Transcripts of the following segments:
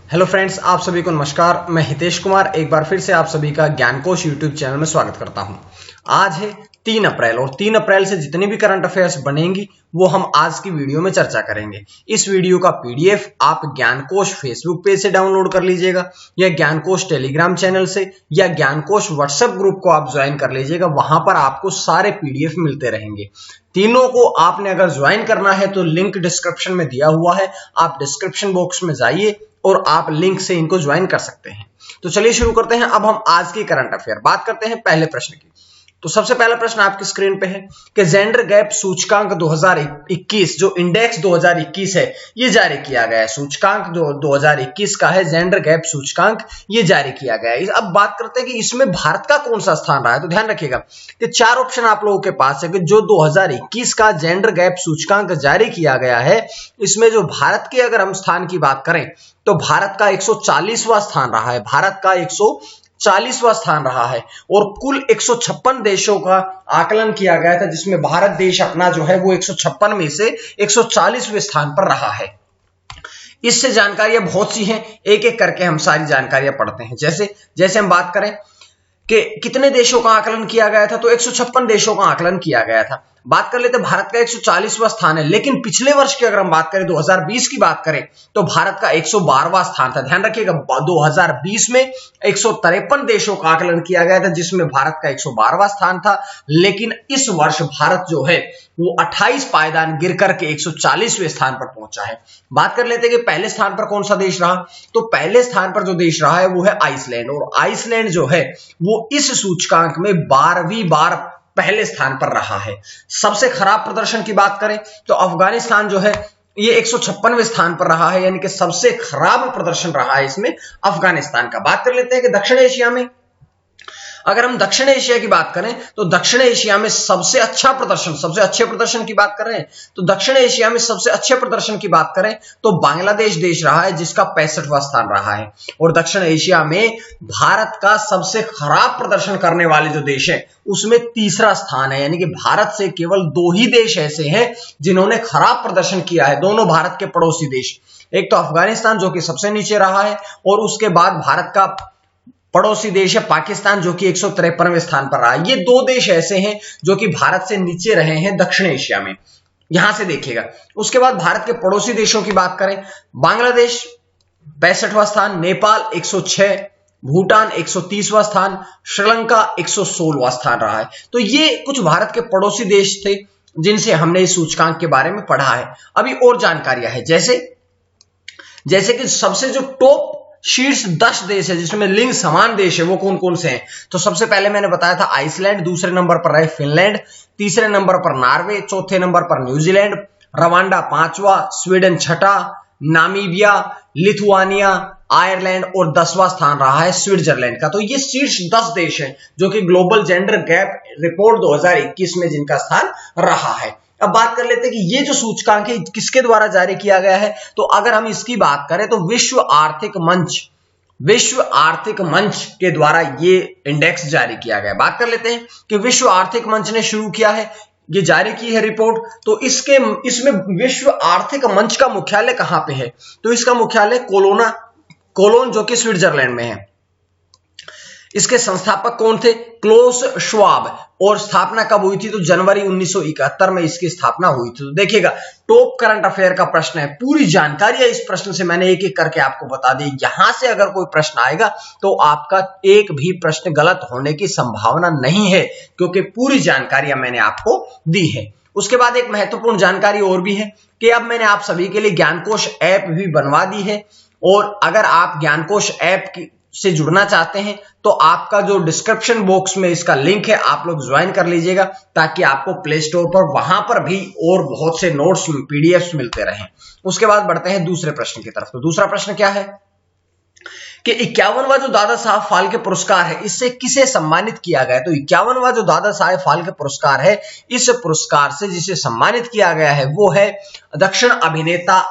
Hello friends, आप सभी को नमस्कार। मैं हितेश कुमार एक बार फिर से आप सभी का ज्ञानकोश यूट्यूब चैनल में स्वागत करता हूं। आज है 3 अप्रैल और 3 अप्रैल से जितनी भी करंट अफेयर्स बनेंगी वो हम आज की वीडियो में चर्चा करेंगे। इस वीडियो का पीडीएफ आप ज्ञानकोश फेसबुक पेज से डाउनलोड कर लीजिएगा या ज्ञानकोश टेलीग्राम चैनल से या ज्ञानकोश व्हाट्सएप ग्रुप को आप ज्वाइन कर लीजिएगा। वहां पर आपको सारे पीडीएफ मिलते रहेंगे। तीनों को आपने अगर ज्वाइन करना है तो लिंक डिस्क्रिप्शन में दिया हुआ है, आप डिस्क्रिप्शन बॉक्स में जाइए और आप लिंक से इनको ज्वाइन कर सकते हैं। तो चलिए शुरू करते हैं। अब हम आज की करंट अफेयर बात करते हैं पहले प्रश्न की। तो सबसे पहला प्रश्न आपकी स्क्रीन पे है कि जेंडर गैप सूचकांक 2021 जो इंडेक्स 2021 है ये जारी किया गया है। सूचकांक जो 2021 का है, जेंडर गैप सूचकांक, ये जारी किया गया है। अब बात करते हैं कि इसमें भारत का कौन सा स्थान रहा है। तो ध्यान रखिएगा कि 4 ऑप्शन आप लोगों के पास है कि जो 2021 का जेंडर गैप सूचकांक जारी किया गया है, इसमें जो भारत के अगर हम स्थान की बात करें तो भारत का 140वां स्थान रहा है। भारत का 140वां स्थान रहा है और कुल 156 देशों का आकलन किया गया था, जिसमें भारत देश अपना जो है वो 156 में से 140वें स्थान पर रहा है। इससे जानकारियां बहुत सी हैं, एक एक करके हम सारी जानकारियां पढ़ते हैं। जैसे हम बात करें कि कितने देशों का आकलन किया गया था, तो 156 देशों का आकलन किया गया था। बात कर लेते भारत का 140वां स्थान है, लेकिन पिछले वर्ष की अगर हम बात करें 2020 की बात करें तो भारत का 112वां स्थान था। ध्यान रखिएगा 2020 में 153 देशों का आकलन किया गया था, जिसमें भारत का 112वां स्थान था। लेकिन इस वर्ष भारत जो है वो 28 पायदान गिर करके 140वें स्थान पर पहुंचा है। बात कर लेते हैं कि पहले स्थान पर कौन सा देश रहा। तो पहले स्थान पर जो देश रहा है वो है आइसलैंड, और आइसलैंड जो है वो इस सूचकांक में 12वीं बार पहले स्थान पर रहा है। सबसे खराब प्रदर्शन की बात करें तो अफगानिस्तान जो है ये 156वें स्थान पर रहा है, यानी कि सबसे खराब प्रदर्शन रहा है इसमें अफगानिस्तान का। बात कर लेते हैं कि दक्षिण एशिया में, अगर हम दक्षिण एशिया की बात करें तो दक्षिण एशिया में सबसे अच्छे प्रदर्शन की बात कर रहे हैं तो दक्षिण एशिया में सबसे अच्छे प्रदर्शन की बात करें तो बांग्लादेश देश रहा है, जिसका 65वां स्थान रहा है। और दक्षिण एशिया में भारत का सबसे खराब प्रदर्शन करने वाले जो देश है उसमें तीसरा स्थान है, यानी कि भारत से केवल 2 ही देश ऐसे हैं जिन्होंने खराब प्रदर्शन किया है, दोनों भारत के पड़ोसी देश। एक तो अफगानिस्तान जो कि सबसे नीचे रहा है, और उसके बाद भारत का पड़ोसी देश है पाकिस्तान जो कि 153वें स्थान पर रहा है। ये 2 देश ऐसे हैं जो कि भारत से नीचे रहे हैं दक्षिण एशिया में, यहां से देखिएगा। उसके बाद भारत के पड़ोसी देशों की बात करें, बांग्लादेश 65वां स्थान, नेपाल 106, भूटान 130वां स्थान, श्रीलंका 116वां स्थान रहा है। तो ये कुछ भारत के पड़ोसी देश थे जिनसे हमने इस सूचकांक के बारे में पढ़ा है। अभी और जानकारियां है, जैसे कि सबसे जो टॉप शीर्ष 10 देश है जिसमें लिंग समान देश है वो कौन कौन से हैं। तो सबसे पहले मैंने बताया था आइसलैंड, दूसरे नंबर पर रहे फिनलैंड, तीसरे नंबर पर नॉर्वे, चौथे नंबर पर न्यूजीलैंड, रवांडा 5वां, स्वीडन 6ठा, नामीबिया, लिथुआनिया, आयरलैंड और 10वां स्थान रहा है स्विट्जरलैंड का। तो ये शीर्ष 10 देश हैं जो कि ग्लोबल जेंडर गैप रिपोर्ट 2021 में जिनका स्थान रहा है। अब बात कर लेते हैं कि ये जो सूचकांक है किसके द्वारा जारी किया गया है। तो अगर हम इसकी बात करें तो विश्व आर्थिक मंच के द्वारा ये इंडेक्स जारी किया गया है। बात कर लेते हैं कि विश्व आर्थिक मंच ने शुरू किया है, ये जारी की है रिपोर्ट। तो इसमें विश्व आर्थिक मंच का मुख्यालय कहां पे है, तो इसका मुख्यालय कोलोन जो कि स्विट्जरलैंड में है। इसके संस्थापक कौन थे, क्लोस श्वाब, और स्थापना कब हुई थी, तो जनवरी 1971 में इसकी स्थापना हुई थी। तो देखिएगा टॉप करंट अफेयर का प्रश्न है, पूरी जानकारी इस प्रश्न से मैंने एक एक करके आपको बता दी। यहां से अगर कोई प्रश्न आएगा तो आपका एक भी प्रश्न गलत होने की संभावना नहीं है, क्योंकि पूरी जानकारियां मैंने आपको दी है। उसके बाद एक महत्वपूर्ण जानकारी और भी है कि अब मैंने आप सभी के लिए ज्ञानकोश ऐप भी बनवा दी है, और अगर आप ज्ञानकोश ऐप से जुड़ना चाहते हैं तो आपका जो डिस्क्रिप्शन बॉक्स में इसका लिंक है आप लोग ज्वाइन कर लीजिएगा, ताकि आपको प्ले स्टोर पर वहां पर भी और बहुत से नोट्स पीडीएफ्स मिलते रहें। उसके बाद बढ़ते हैं दूसरे प्रश्न की तरफ। तो दूसरा प्रश्न क्या है कि 51वां जो दादा साहब फाल्के पुरस्कार है इससे किसे सम्मानित किया गया। तो 51वां जो दादा साहब फाल्के पुरस्कार है, इस पुरस्कार से जिसे सम्मानित किया गया है वो है दक्षिण अभिनेता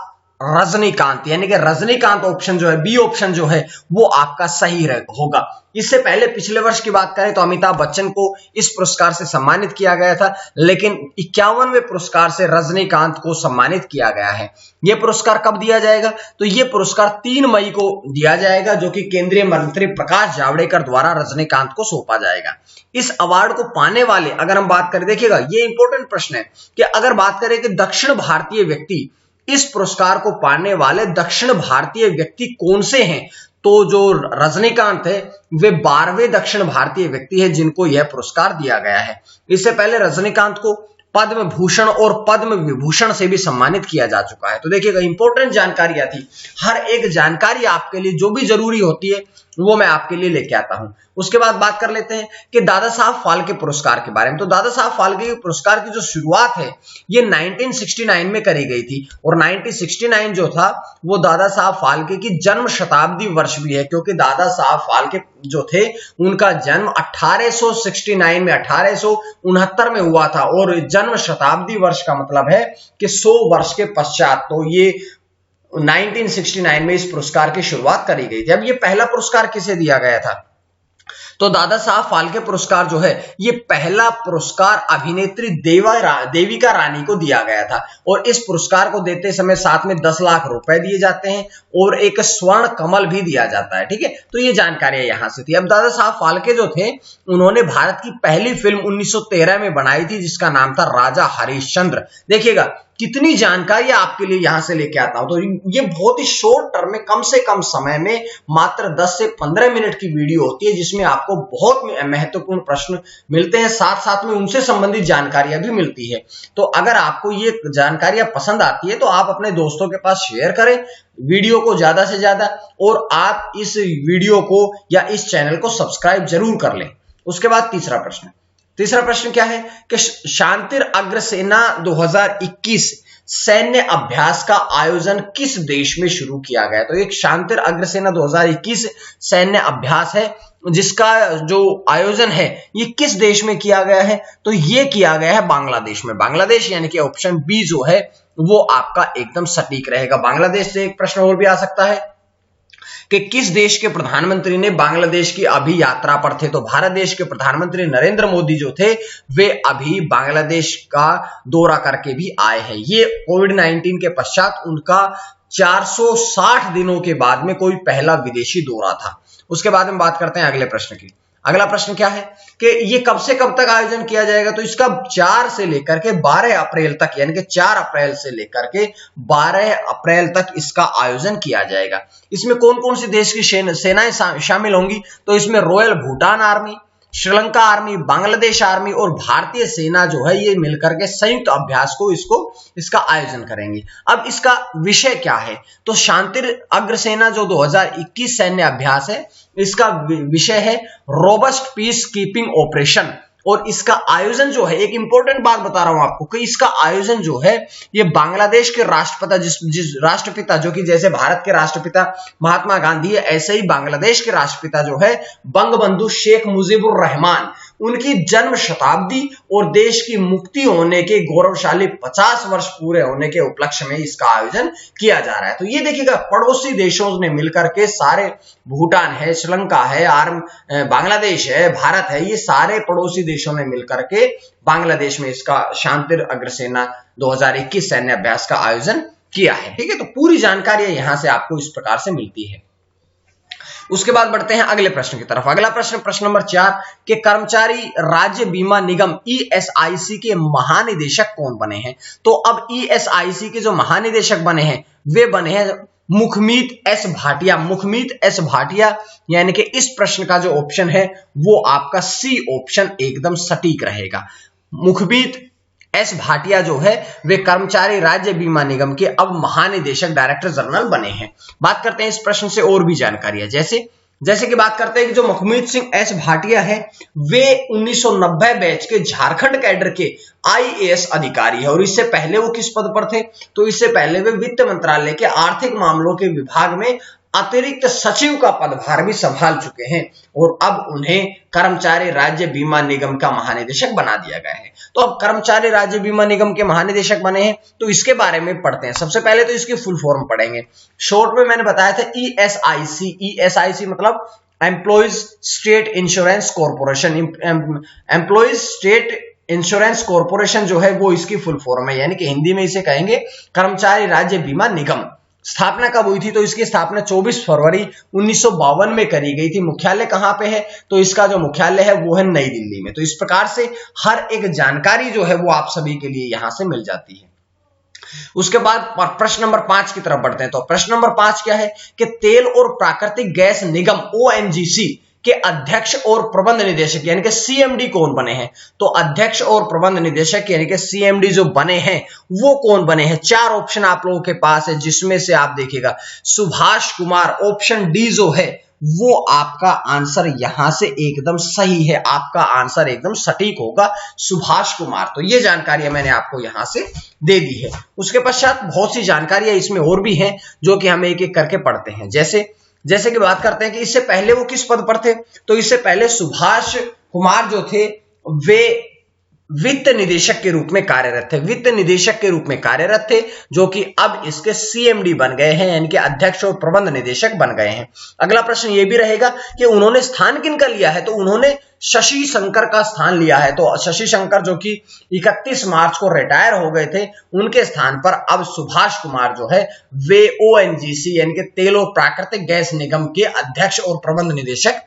रजनीकांत, यानी कि रजनीकांत ऑप्शन जो है, बी ऑप्शन जो है वो आपका सही होगा। इससे पहले पिछले वर्ष की बात करें तो अमिताभ बच्चन को इस पुरस्कार से सम्मानित किया गया था, लेकिन 51वें पुरस्कार से रजनीकांत को सम्मानित किया गया है। यह पुरस्कार कब दिया जाएगा? तो यह पुरस्कार 3 मई को दिया जाएगा, जो कि केंद्रीय मंत्री प्रकाश जावड़ेकर द्वारा रजनीकांत को सौंपा जाएगा। इस अवार्ड को पाने वाले अगर हम बात करें, देखिएगा ये इंपॉर्टेंट प्रश्न है कि अगर बात करें कि दक्षिण भारतीय व्यक्ति, इस पुरस्कार को पाने वाले दक्षिण भारतीय व्यक्ति कौन से हैं, तो जो रजनीकांत है वे 12वें दक्षिण भारतीय व्यक्ति है जिनको यह पुरस्कार दिया गया है। इससे पहले रजनीकांत को पद्म भूषण और पद्म विभूषण से भी सम्मानित किया जा चुका है। तो देखिएगा इंपॉर्टेंट जानकारियां थी, हर एक जानकारी आपके लिए जो भी जरूरी होती है वो मैं आपके लिए लेके आता हूं। उसके बाद बात कर लेते हैं कि दादा साहब फाल्के पुरस्कार के बारे में। तो दादा साहब फाल्के के पुरस्कार की जो शुरुआत है ये 1969 में करी गई थी, और 1969 जो था वो दादा साहब फाल्के की जन्म शताब्दी वर्ष भी है, क्योंकि दादा साहब फाल्के जो थे उनका जन्म 1869 में 1869 में हुआ था, और जन्म शताब्दी वर्ष का मतलब है कि 100 वर्ष के पश्चात, तो ये 1969 में इस पुरस्कार की शुरुआत करी गई थी। अब ये पहला पुरस्कार किसे दिया गया था? तो दादा साहब फाल्के पुरस्कार जो है ये पहला पुरस्कार अभिनेत्री देविका रानी को दिया गया था, और इस पुरस्कार को देते समय साथ में 10 लाख रुपए दिए जाते हैं और एक स्वर्ण कमल भी दिया जाता है। ठीक है, तो ये जानकारी यहां से थी। अब दादा साहब फाल्के जो थे उन्होंने भारत की पहली फिल्म 1913 में बनाई थी जिसका नाम था राजा हरिश्चंद्र। देखिएगा कितनी जानकारी आपके लिए यहां से लेके आता हूं। तो ये बहुत ही शॉर्ट टर्म में, कम से कम समय में मात्र 10 से 15 मिनट की वीडियो होती है, जिसमें आपको बहुत महत्वपूर्ण प्रश्न मिलते हैं, साथ साथ में उनसे संबंधित जानकारियां भी मिलती है। तो अगर आपको ये जानकारियां पसंद आती है तो आप अपने दोस्तों के पास शेयर करें वीडियो को ज्यादा से ज्यादा, और आप इस वीडियो को या इस चैनल को सब्सक्राइब जरूर कर लें। उसके बाद तीसरा प्रश्न क्या है कि शांतिर अग्रसेना 2021 सैन्य अभ्यास का आयोजन किस देश में शुरू किया गया? तो एक शांतिर अग्रसेना 2021 सैन्य अभ्यास है जिसका जो आयोजन है ये किस देश में किया गया है? तो ये किया गया है बांग्लादेश में। बांग्लादेश यानी कि ऑप्शन बी जो है वो आपका एकदम सटीक रहेगा। बांग्लादेश से एक प्रश्न और भी आ सकता है कि किस देश के प्रधानमंत्री ने बांग्लादेश की अभी यात्रा पर थे? तो भारत देश के प्रधानमंत्री नरेंद्र मोदी जो थे वे अभी बांग्लादेश का दौरा करके भी आए हैं। ये कोविड-19 के पश्चात उनका 460 दिनों के बाद में कोई पहला विदेशी दौरा था। उसके बाद हम बात करते हैं अगले प्रश्न की। अगला प्रश्न क्या है कि ये कब से कब तक आयोजन किया जाएगा? तो इसका 4 से लेकर के 12 अप्रैल तक, यानी कि 4 अप्रैल से लेकर के 12 अप्रैल तक इसका आयोजन किया जाएगा। इसमें कौन कौन से देश की सेनाएं शामिल होंगी? तो इसमें royal Bhutan army, Sri Lanka army, Bangladesh army और भारतीय सेना जो है ये मिलकर के संयुक्त अभ्यास को इसका आयोजन करेंगे। अब इसका विषय क्या है? तो शांतिर अग्रसेना जो 2021 सैन्य अभ्यास है इसका विषय है रोबस्ट पीस कीपिंग ऑपरेशन, और इसका आयोजन जो है, एक इंपॉर्टेंट बात बता रहा हूं आपको कि इसका आयोजन जो है ये बांग्लादेश के राष्ट्रपिता जिस राष्ट्रपिता जो कि जैसे भारत के राष्ट्रपिता महात्मा गांधी है, ऐसे ही बांग्लादेश के राष्ट्रपिता जो है बंगबंधु शेख मुजीबुर रहमान, उनकी जन्म शताब्दी और देश की मुक्ति होने के गौरवशाली 50 वर्ष पूरे होने के उपलक्ष्य में इसका आयोजन किया जा रहा है। तो ये देखिएगा पड़ोसी देशों ने मिलकर के, सारे भूटान है, श्रीलंका है, बांग्लादेश है, भारत है, ये सारे पड़ोसी देशों ने मिलकर के बांग्लादेश में इसका शांतिर अग्रसेना 2021 सैन्य अभ्यास का आयोजन किया है। ठीक है, तो पूरी जानकारी यहां से आपको इस प्रकार से मिलती है। उसके बाद बढ़ते हैं अगले प्रश्न की तरफ। अगला प्रश्न नंबर 4 के कर्मचारी राज्य बीमा निगम ईएसआईसी के महानिदेशक कौन बने हैं? तो अब ईएसआईसी के जो महानिदेशक बने हैं वे बने हैं मुखमीत एस भाटिया। मुखमीत एस भाटिया, यानी कि इस प्रश्न का जो ऑप्शन है वो आपका सी ऑप्शन एकदम सटीक रहेगा। मुखमीत एस भाटिया जो है वे कर्मचारी राज्य बीमा निगम के अब महानिदेशक डायरेक्टर जनरल बने हैं। बात करते हैं इस प्रश्न से और भी जानकारियां, जैसे कि बात करते हैं कि जो मुखमीत सिंह एस भाटिया है वे 1990 बैच के झारखंड कैडर के आईएएस अधिकारी है। और इससे पहले वो किस पद पर थे? तो इससे पहले वे वित्त मंत्रालय के आर्थिक मामलों के विभाग में अतिरिक्त सचिव का पदभार भी संभाल चुके हैं और अब उन्हें कर्मचारी राज्य बीमा निगम का महानिदेशक बना दिया गया है। तो अब कर्मचारी राज्य बीमा निगम के महानिदेशक बने हैं, तो इसके बारे में पढ़ते हैं। सबसे पहले तो इसकी फुल फॉर्म पढ़ेंगे। शॉर्ट में मैंने बताया था ESIC। ESIC मतलब employees state insurance corporation. Employees state insurance corporation जो है वो इसकी फुल फॉर्म है, यानी कि हिंदी में इसे कहेंगे कर्मचारी राज्य बीमा निगम। स्थापना कब हुई थी? तो इसकी स्थापना 24 फरवरी 1952 में करी गई थी। मुख्यालय कहां पे है? तो इसका जो मुख्यालय है वो है नई दिल्ली में। तो इस प्रकार से हर एक जानकारी जो है वो आप सभी के लिए यहां से मिल जाती है। उसके बाद प्रश्न नंबर 5 की तरफ बढ़ते हैं। तो प्रश्न नंबर 5 क्या है कि तेल और प्राकृतिक गैस निगम ONGC के अध्यक्ष और प्रबंध निदेशक यानी कि CMD कौन बने हैं? तो अध्यक्ष और प्रबंध निदेशक यानी कि CMD जो बने हैं वो कौन बने हैं? 4 ऑप्शन आप लोगों के पास है, जिसमें से आप देखिएगा सुभाष कुमार, ऑप्शन डी जो है वो आपका आंसर यहां से एकदम सही है। आपका आंसर एकदम सटीक होगा, सुभाष कुमार। तो ये जानकारी मैंने आपको यहां से दे दी है। उसके पश्चात बहुत सी जानकारियां इसमें और भी हैं जो कि हम एक एक करके पढ़ते हैं। जैसे कि बात करते हैं कि इससे पहले वो किस पद पर थे? तो इससे पहले सुभाष कुमार जो थे वे वित्त निदेशक के रूप में कार्यरत थे। वित्त निदेशक के रूप में कार्यरत थे, जो कि अब इसके CMD बन गए हैं, यानी कि अध्यक्ष और प्रबंध निदेशक बन गए हैं। अगला प्रश्न ये भी रहेगा कि उन्होंने स्थान किनका लिया है? तो उन्होंने शशि शंकर का स्थान लिया है। तो शशि शंकर जो कि 31 मार्च को रिटायर हो गए थे, उनके स्थान पर अब सुभाष कुमार जो है वे ONGC यानी कि तेल और प्राकृतिक गैस निगम के अध्यक्ष और प्रबंध निदेशक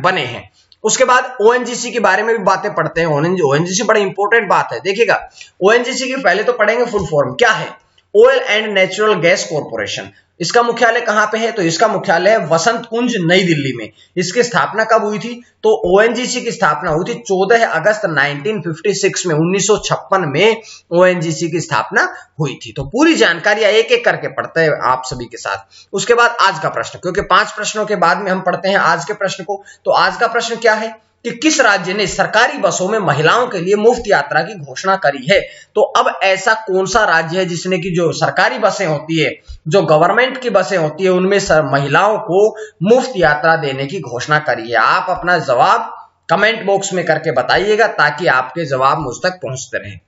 बने हैं। उसके बाद ONGC के बारे में भी बातें पढ़ते हैं। ONGC बड़ा इंपॉर्टेंट बात है, देखिएगा। ONGC की पहले तो पढ़ेंगे फुल फॉर्म क्या है। Oil and natural gas corporation. इसका मुख्यालय कहां पे है? तो इसका मुख्यालय है वसंत कुंज नई दिल्ली में। इसकी स्थापना कब हुई थी? तो ONGC की स्थापना हुई थी 14 अगस्त 1956 में। 1956 में ONGC की स्थापना हुई थी। तो पूरी जानकारी एक एक करके पढ़ते हैं आप सभी के साथ। उसके बाद आज का प्रश्न, क्योंकि 5 प्रश्नों के बाद में हम पढ़ते हैं आज के प्रश्न को। तो आज का प्रश्न क्या है कि किस राज्य ने सरकारी बसों में महिलाओं के लिए मुफ्त यात्रा की घोषणा करी है? तो अब ऐसा कौन सा राज्य है जिसने की जो सरकारी बसें होती है, जो गवर्नमेंट की बसें होती है, उनमें महिलाओं को मुफ्त यात्रा देने की घोषणा करी है? आप अपना जवाब कमेंट बॉक्स में करके बताइएगा ताकि आपके जवाब मुझ तक पहुंचते रहें।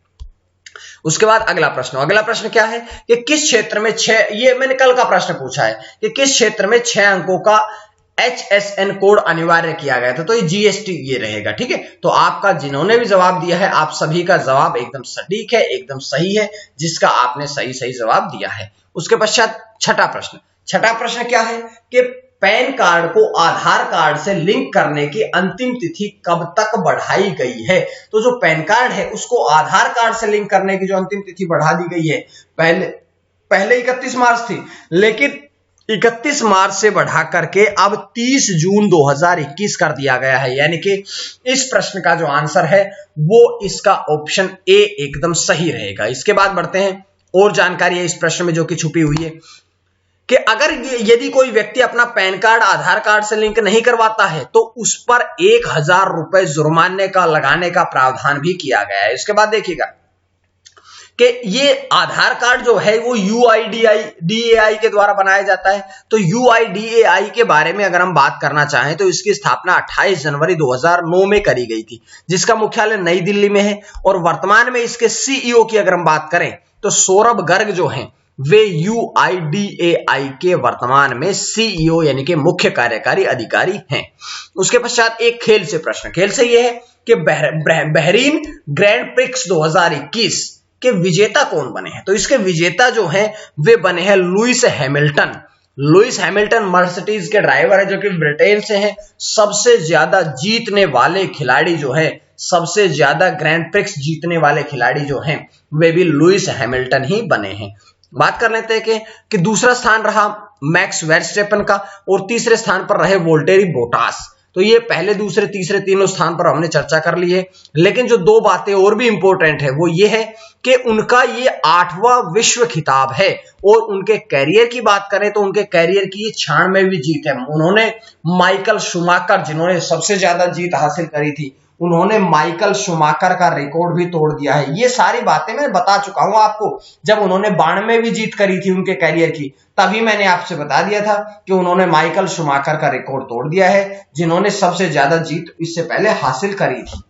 उसके बाद अगला प्रश्न क्या है कि किस क्षेत्र में ये मैंने कल का प्रश्न पूछा है कि किस क्षेत्र में 6 अंकों का HSN कोड अनिवार्य किया गया था? तो ये GST ये रहेगा, ठीक है। तो आपका जिन्होंने भी जवाब दिया है, आप सभी का जवाब एकदम सटीक है, एकदम सही है, जिसका आपने सही जवाब दिया है। उसके पश्चात छठा प्रश्न क्या है कि पैन कार्ड को आधार कार्ड से लिंक करने की अंतिम तिथि कब तक बढ़ाई गई है? तो जो पैन कार्ड है उसको आधार कार्ड से लिंक करने की जो अंतिम तिथि बढ़ा दी गई है, पहले 31 मार्च थी, लेकिन 31 मार्च से बढ़ा करके अब 30 जून 2021 कर दिया गया है। यानी कि इस प्रश्न का जो आंसर है वो इसका ऑप्शन ए एकदम सही रहेगा। इसके बाद बढ़ते हैं, और जानकारी है इस प्रश्न में जो कि छुपी हुई है कि अगर यदि कोई व्यक्ति अपना पैन कार्ड आधार कार्ड से लिंक नहीं करवाता है तो उस पर 1000 रुपए जुर्माने का लगाने का प्रावधान भी किया गया है। इसके बाद देखिएगा कि ये आधार कार्ड जो है वो UIDAI के द्वारा बनाया जाता है। तो UIDAI के बारे में अगर हम बात करना चाहें तो इसकी स्थापना 28 जनवरी 2009 में करी गई थी, जिसका मुख्यालय नई दिल्ली में है। और वर्तमान में इसके CEO की अगर हम बात करें तो सौरभ गर्ग जो हैं वे UIDAI के वर्तमान में CEO यानी कि मुख्य कार्यकारी अधिकारी हैं। उसके पश्चात एक खेल से यह है कि बहरीन ग्रैंड प्रिक्स 2021 के विजेता कौन बने हैं? तो इसके विजेता जो हैं वे बने हैं लुइस हैमिल्टन मर्सिडीज के ड्राइवर है, जो कि ब्रिटेन से हैं। सबसे ज्यादा जीतने वाले खिलाड़ी जो है, सबसे ज्यादा ग्रैंड प्रिक्स जीतने वाले खिलाड़ी जो हैं वे भी लुइस हैमिल्टन ही बने हैं। बात कर लेते हैं कि दूसरा स्थान रहा मैक्स वर्स्टेपन का और तीसरे स्थान पर रहे वोल्टेरी बोटास। तो ये पहले दूसरे तीसरे तीनों स्थान पर हमने चर्चा कर ली है, लेकिन जो 2 बातें और भी इंपॉर्टेंट है वो ये है कि उनका ये 8वां विश्व खिताब है। और उनके कैरियर की बात करें तो उनके कैरियर की ये 96वीं जीत है। उन्होंने माइकल शूमाकर जिन्होंने सबसे ज्यादा जीत हासिल करी थी, उन्होंने माइकल शूमाकर का रिकॉर्ड भी तोड़ दिया है। ये सारी बातें मैं बता चुका हूं आपको, जब उन्होंने 92 भी जीत करी थी उनके कैरियर की, तभी मैंने आपसे बता दिया था कि उन्होंने माइकल शूमाकर का रिकॉर्ड तोड़ दिया है, जिन्होंने सबसे ज्यादा जीत इससे पहले हासिल करी थी।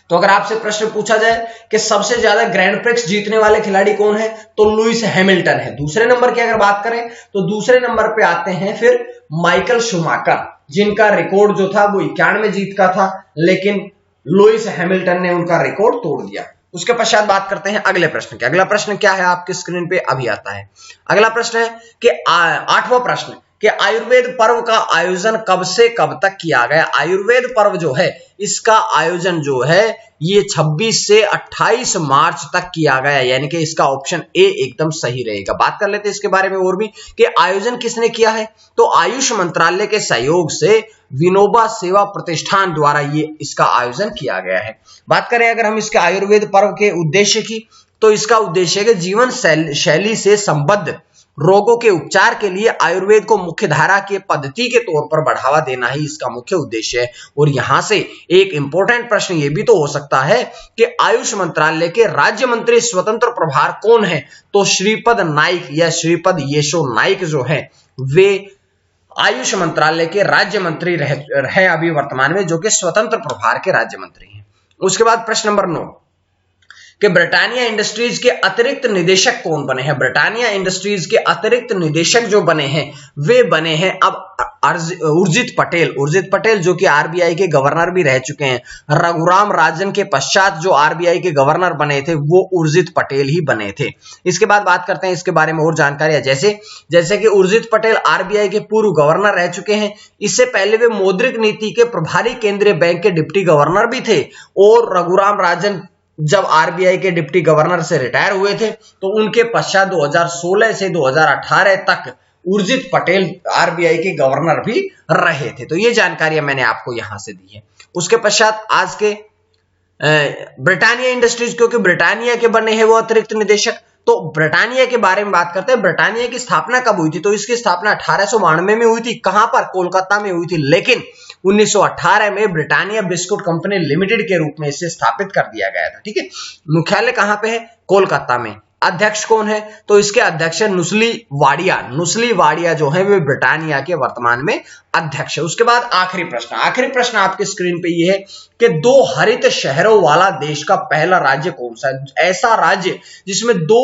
तो अगर आपसे प्रश्न पूछा जाए कि सबसे ज्यादा ग्रैंड प्रिक्स जीतने वाले खिलाड़ी कौन है, तो लुइस हैमिल्टन है। दूसरे नंबर की अगर बात करें तो दूसरे नंबर पे आते हैं फिर माइकल शूमाकर, जिनका रिकॉर्ड जो था वो 91 जीत का था, लेकिन लुइस हैमिल्टन ने उनका रिकॉर्ड तोड़ दिया। उसके पश्चात बात करते हैं अगले प्रश्न की। अगला प्रश्न क्या है, आपके स्क्रीन पे अभी आता है। अगला प्रश्न है कि 8वां प्रश्न कि आयुर्वेद पर्व का आयोजन कब से कब तक किया गया। आयुर्वेद पर्व जो है इसका आयोजन जो है ये 26 से 28 मार्च तक किया गया, यानी कि इसका ऑप्शन ए एकदम सही रहेगा। बात कर लेते हैं इसके बारे में और भी कि आयोजन किसने किया है, तो आयुष मंत्रालय के सहयोग से विनोबा सेवा प्रतिष्ठान द्वारा ये इसका आयोजन किया गया है। बात करें अगर हम इसके आयुर्वेद पर्व के उद्देश्य की, तो इसका उद्देश्य है कि जीवन शैली से संबद्ध रोगों के उपचार के लिए आयुर्वेद को मुख्यधारा के पद्धति के तौर पर बढ़ावा देना ही इसका मुख्य उद्देश्य है। और यहां से एक इंपॉर्टेंट प्रश्न यह भी तो हो सकता है कि आयुष मंत्रालय के राज्य मंत्री स्वतंत्र प्रभार कौन है, तो श्रीपद नाइक या श्रीपद येशो नाइक जो है वे आयुष मंत्रालय के राज्य मंत्री रहे अभी वर्तमान में, जो कि स्वतंत्र प्रभार के राज्य मंत्री हैं। उसके बाद प्रश्न नंबर 9 कि ब्रिटानिया इंडस्ट्रीज के अतिरिक्त निदेशक कौन बने हैं। ब्रिटानिया इंडस्ट्रीज के अतिरिक्त निदेशक जो बने हैं वे बने हैं अब उर्जित पटेल। उर्जित पटेल जो कि आरबीआई के गवर्नर भी रह चुके हैं। रघुराम राजन के पश्चात जो आरबीआई के गवर्नर बने थे वो उर्जित पटेल ही बने थे। इसके बाद बात करते हैं इसके बारे में और जानकारियां, जैसे कि उर्जित पटेल आरबीआई के पूर्व गवर्नर रह चुके हैं। इससे पहले वे मौद्रिक नीति के प्रभारी केंद्रीय बैंक के डिप्टी गवर्नर भी थे। और रघुराम राजन जब आरबीआई के डिप्टी गवर्नर से रिटायर हुए थे तो उनके पश्चात 2016 से 2018 तक उर्जित पटेल आरबीआई के गवर्नर भी रहे थे। तो ये जानकारियां मैंने आपको यहां से दी है। उसके पश्चात आज के ब्रिटानिया इंडस्ट्रीज, क्योंकि ब्रिटानिया के बने हैं वो अतिरिक्त निदेशक, तो ब्रिटानिया के बारे में बात करते हैं। ब्रिटानिया की स्थापना कब हुई थी, तो इसकी स्थापना 1892 में हुई थी। कहां पर, कोलकाता में हुई थी। लेकिन 1918 में ब्रिटानिया बिस्कुट कंपनी लिमिटेड के रूप में इसे स्थापित कर दिया गया था। ठीक है, मुख्यालय कहां पे है, कोलकाता में। अध्यक्ष कौन है, तो इसके अध्यक्ष है नुस्ली वाडिया। नुस्ली वाडिया जो है वे ब्रिटानिया के वर्तमान में अध्यक्ष है। उसके बाद आखिरी प्रश्न आपके स्क्रीन पे ये है कि 2 हरित शहरों वाला देश का पहला राज्य कौन सा है। ऐसा राज्य जिसमें 2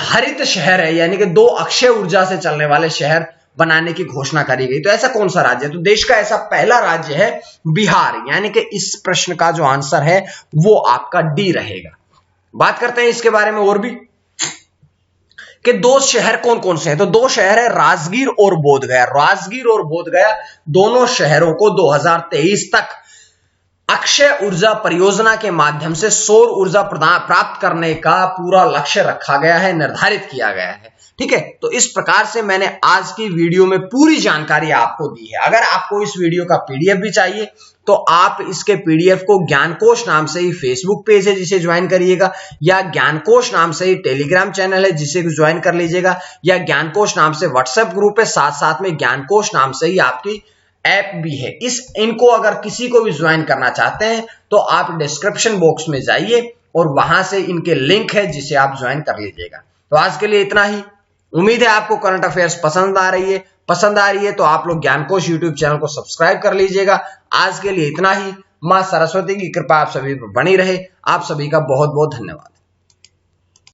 हरित शहर है, यानी कि 2 अक्षय ऊर्जा से चलने वाले शहर बनाने की घोषणा करी गई, तो ऐसा कौन सा राज्य है, तो देश का ऐसा पहला राज्य है बिहार। यानी कि इस प्रश्न का जो आंसर है वो आपका डी रहेगा। बात करते हैं इसके बारे में और भी कि 2 शहर कौन कौन से हैं, तो 2 शहर है राजगीर और बोधगया। राजगीर और बोधगया दोनों शहरों को 2023 तक अक्षय ऊर्जा परियोजना के माध्यम से सौर ऊर्जा प्राप्त करने का पूरा लक्ष्य रखा गया है, निर्धारित किया गया है। ठीक है, तो इस प्रकार से मैंने आज की वीडियो में पूरी जानकारी आपको दी है। अगर आपको इस वीडियो का पीडीएफ भी चाहिए तो आप इसके पीडीएफ को ज्ञानकोश नाम से ही फेसबुक पेज है जिसे ज्वाइन करिएगा, या ज्ञानकोश नाम से ही टेलीग्राम चैनल है जिसे ज्वाइन कर लीजिएगा, या ज्ञानकोश नाम से व्हाट्सएप ग्रुप है, साथ साथ में ज्ञानकोश नाम से ही आपकी ऐप भी है। इनको अगर किसी को भी ज्वाइन करना चाहते हैं तो आप डिस्क्रिप्शन बॉक्स में जाइए और वहां से इनके लिंक है जिसे आप ज्वाइन कर लीजिएगा। तो आज के लिए इतना ही। उम्मीद है आपको करंट अफेयर्स पसंद आ रही है तो आप लोग ज्ञानकोश यूट्यूब चैनल को सब्सक्राइब कर लीजिएगा। आज के लिए इतना ही। मां सरस्वती की कृपा आप सभी पर बनी रहे। आप सभी का बहुत बहुत धन्यवाद।